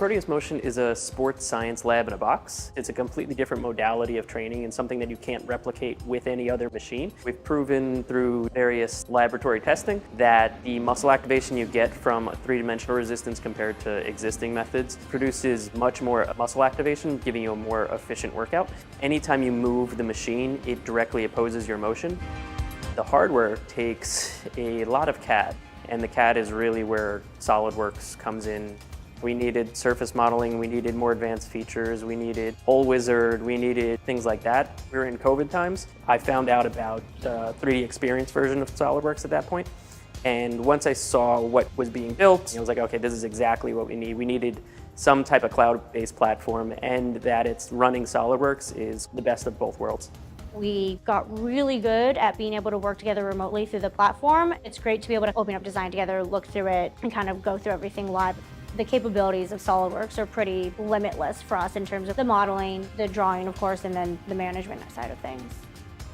Proteus Motion is a sports science lab in a box. It's a completely different modality of training and something that you can't replicate with any other machine. We've proven through various laboratory testing that the muscle activation you get from three-dimensional resistance compared to existing methods produces much more muscle activation, giving you a more efficient workout. Anytime you move the machine, it directly opposes your motion. The hardware takes a lot of CAD, and the CAD is really where SOLIDWORKS comes in. We needed surface modeling, we needed more advanced features, we needed Hole Wizard, we needed things like that. We were in COVID times. I found out about the 3D Experience version of SOLIDWORKS at that point. And once I saw what was being built, I was like, okay, this is exactly what we need. We needed some type of cloud-based platform, and that it's running SOLIDWORKS is the best of both worlds. We got really good at being able to work together remotely through the platform. It's great to be able to open up design together, look through it, and kind of go through everything live. The capabilities of SOLIDWORKS are pretty limitless for us in terms of the modeling, the drawing, of course, and then the management side of things.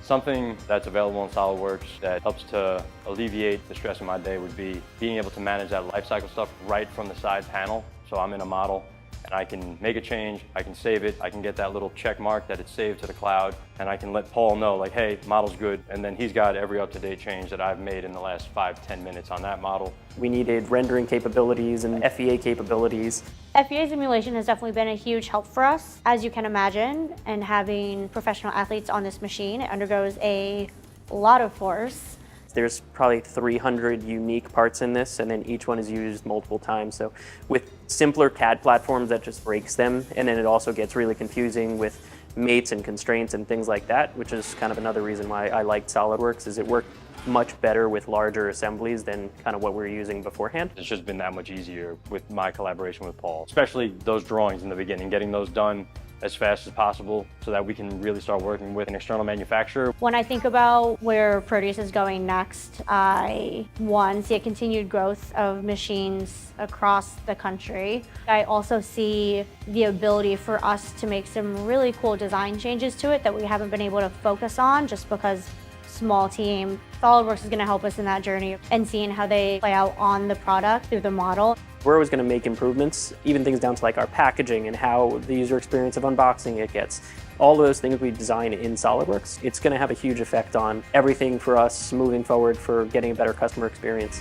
Something that's available in SOLIDWORKS that helps to alleviate the stress in my day would be being able to manage that life cycle stuff right from the side panel. So I'm in a model and I can make a change, I can save it, I can get that little check mark that it's saved to the cloud, and I can let Paul know, like, hey, model's good, and then he's got every up-to-date change that I've made in the last 5-10 minutes on that model. We needed rendering capabilities and FEA capabilities. FEA simulation has definitely been a huge help for us. As you can imagine, and having professional athletes on this machine, it undergoes a lot of force. There's probably 300 unique parts in this, and then each one is used multiple times. So with simpler CAD platforms, that just breaks them, and then it also gets really confusing with mates and constraints and things like that, which is kind of another reason why I liked SOLIDWORKS, is it worked much better with larger assemblies than kind of what we were using beforehand. It's just been that much easier with my collaboration with Paul, especially those drawings in the beginning, getting those done as fast as possible so that we can really start working with an external manufacturer. When I think about where Proteus is going next, I, one, see a continued growth of machines across the country. I also see the ability for us to make some really cool design changes to it that we haven't been able to focus on just because small team. SOLIDWORKS is going to help us in that journey and seeing how they play out on the product through the model. We're always going to make improvements, even things down to like our packaging and how the user experience of unboxing it gets. All of those things we design in SOLIDWORKS, it's going to have a huge effect on everything for us moving forward for getting a better customer experience.